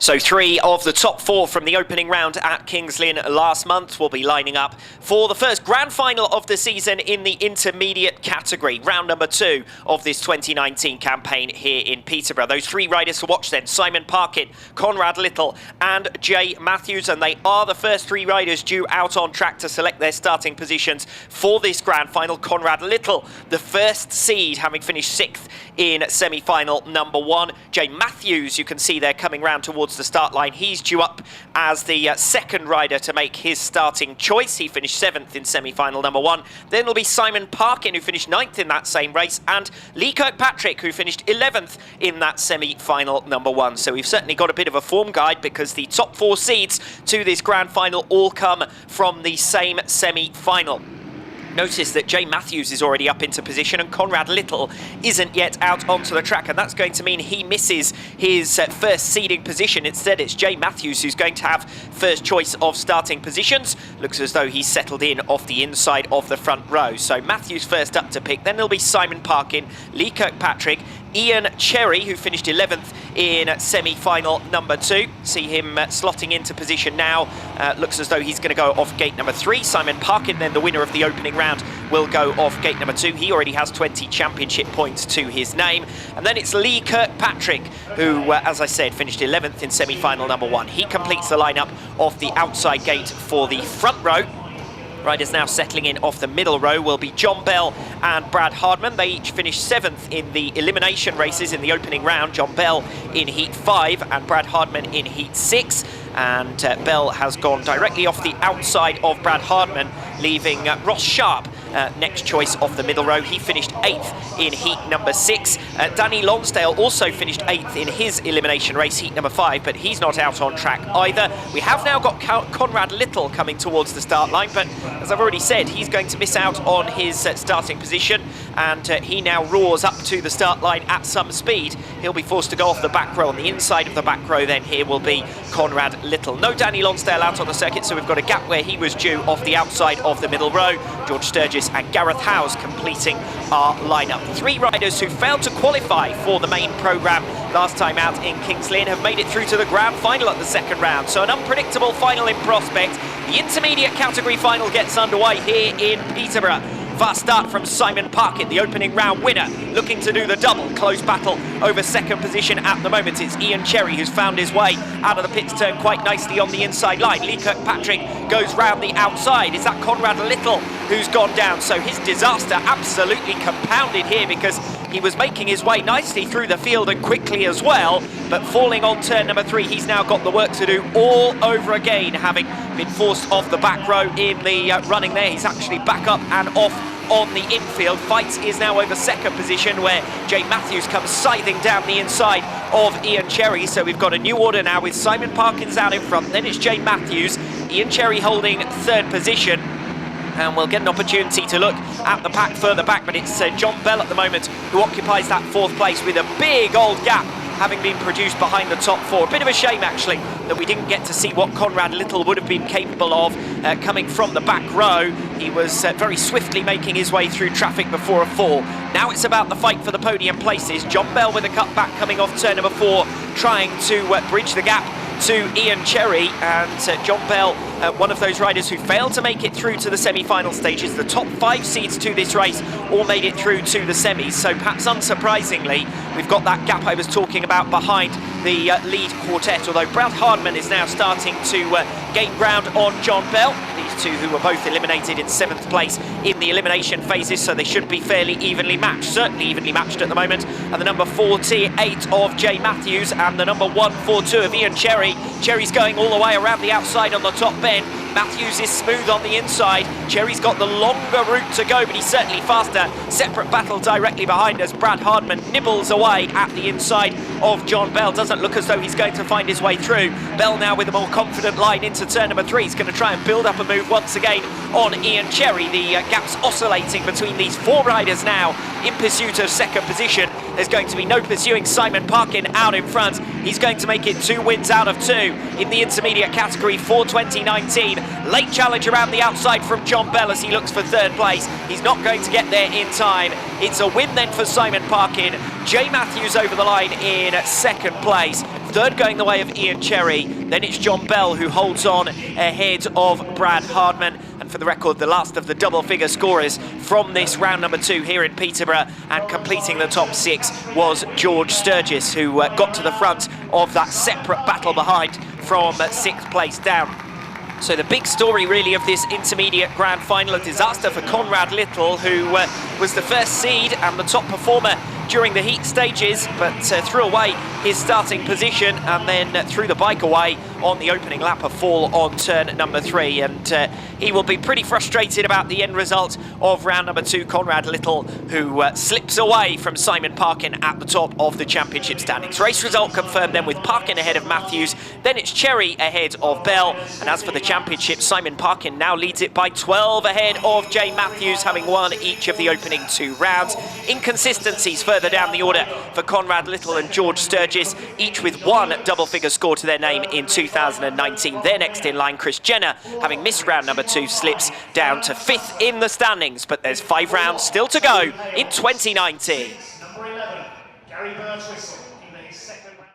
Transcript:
So 3 of the top 4 from the opening round at Kings Lynn last month will be lining up for the first grand final of the season in the intermediate category. Round number 2 of this 2019 campaign here in Peterborough. Those 3 riders to watch then: Simon Parkin, Conrad Little and Jay Matthews. And they are the first 3 riders due out on track to select their starting positions for this grand final. Conrad Little, the first seed, having finished 6th in semi-final number 1. Jay Matthews, you can see there coming round towards the start line. He's due up as the second rider to make his starting choice. He finished 7th in semi-final number 1. Then there'll be Simon Parkin, who finished 9th in that same race, and Lee Kirkpatrick, who finished 11th in that semi-final number 1. So we've certainly got a bit of a form guide, because the top 4 seeds to this grand final all come from the same semi-final. Notice that Jay Matthews is already up into position and Conrad Little isn't yet out onto the track, and that's going to mean he misses his first seeding position. Instead, it's Jay Matthews who's going to have first choice of starting positions. Looks as though he's settled in off the inside of the front row. So Matthews first up to pick, then there'll be Simon Parkin, Lee Kirkpatrick, Ian Cherry, who finished 11th in semi-final number 2. See him slotting into position now. Looks as though he's going to go off gate number 3. Simon Parkin, then the winner of the opening round, will go off gate number 2. He already has 20 championship points to his name. And then it's Lee Kirkpatrick, who, as I said, finished 11th in semi-final number 1. He completes the lineup off the outside gate for the front row. Riders now settling in off the middle row will be John Bell and Brad Hardman. They each finished 7th in the elimination races in the opening round. John Bell in Heat 5 and Brad Hardman in Heat 6. And Bell has gone directly off the outside of Brad Hardman, leaving Ross Sharp next choice off the middle row. He finished 8th in heat number 6. Danny Lonsdale also finished 8th in his elimination race, heat number 5, but he's not out on track either. We have now got Conrad Little coming towards the start line, but as I've already said, he's going to miss out on his starting position, and he now roars up to the start line at some speed. He'll be forced to go off the back row. On the inside of the back row then here will be Conrad Little. No Danny Lonsdale out on the circuit, so we've got a gap where he was due off the outside of the middle row. George Sturgis and Gareth Howes completing our lineup. 3 riders who failed to qualify for the main programme last time out in Kings Lynn have made it through to the grand final at the second round. So an unpredictable final in prospect. The intermediate category final gets underway here in Peterborough. Fast start from Simon Parkin, the opening round winner, looking to do the double. Close battle over second position at the moment. It's Ian Cherry who's found his way out of the pits turn quite nicely on the inside line. Lee Kirkpatrick goes round the outside. Is that Conrad Little who's gone down? So his disaster absolutely compounded here, because he was making his way nicely through the field and quickly as well, but falling on turn number 3, he's now got the work to do all over again, having been forced off the back row in the running there. He's actually back up and off on the infield. Fight is now over second position, where Jay Matthews comes scything down the inside of Ian Cherry. So we've got a new order now with Simon Parkins out in front, then it's Jay Matthews, Ian Cherry holding 3rd position. And we'll get an opportunity to look at the pack further back, but it's John Bell at the moment who occupies that 4th place, with a big old gap having been produced behind the top 4. A bit of a shame, actually, that we didn't get to see what Conrad Little would have been capable of coming from the back row. He was very swiftly making his way through traffic before a fall. Now it's about the fight for the podium places. John Bell with a cutback coming off turn number 4, trying to bridge the gap to Ian Cherry, and John Bell, one of those riders who failed to make it through to the semi-final stages. The top 5 seeds to this race all made it through to the semis, so perhaps unsurprisingly, we've got that gap I was talking about behind the lead quartet, although Brad Hardman is now starting to gain ground on John Bell. These 2 who were both eliminated in 7th place in the elimination phases, so they should be fairly evenly matched, certainly evenly matched at the moment. And the number 48 of Jay Matthews and the number 142 of Ian Cherry. Cherry's going all the way around the outside on the top bend. Matthews is smooth on the inside. Cherry's got the longer route to go, but he's certainly faster. Separate battle directly behind us. Brad Hardman nibbles away at the inside of John Bell. Doesn't look as though he's going to find his way through. Bell now with a more confident line into turn number 3. He's going to try and build up a move once again on Ian Cherry. The gap's oscillating between these 4 riders now in pursuit of second position. There's going to be no pursuing Simon Parkin out in front. He's going to make it 2 wins out of 2 in the intermediate category for 2019. Late challenge around the outside from John Bell as he looks for 3rd place. He's not going to get there in time. It's a win then for Simon Parkin. Jay Matthews over the line in 2nd place. Third going the way of Ian Cherry. Then it's John Bell who holds on ahead of Brad Hardman. And for the record, the last of the double-figure scorers from this round number 2 here in Peterborough and completing the top 6 was George Sturgis, who got to the front of that separate battle behind from 6th place down. So the big story really of this intermediate grand final, a disaster for Conrad Little, who was the first seed and the top performer during the heat stages, but threw away his starting position and then threw the bike away on the opening lap, a fall on turn number 3. And he will be pretty frustrated about the end result of round number 2. Conrad Little, who slips away from Simon Parkin at the top of the championship standings. Race result confirmed then with Parkin ahead of Matthews, then it's Cherry ahead of Bell. And as for the championship, Simon Parkin now leads it by 12 ahead of Jay Matthews, having won each of the opening 2 rounds. Inconsistencies further down the order for Conrad Little and George Sturgis, each with 1 double-figure score to their name in 2019. They're next in line. Chris Jenner, having missed round number 2, slips down to 5th in the standings, but there's 5 rounds still to go in 2019. Number 11, Gary Birchwhistle.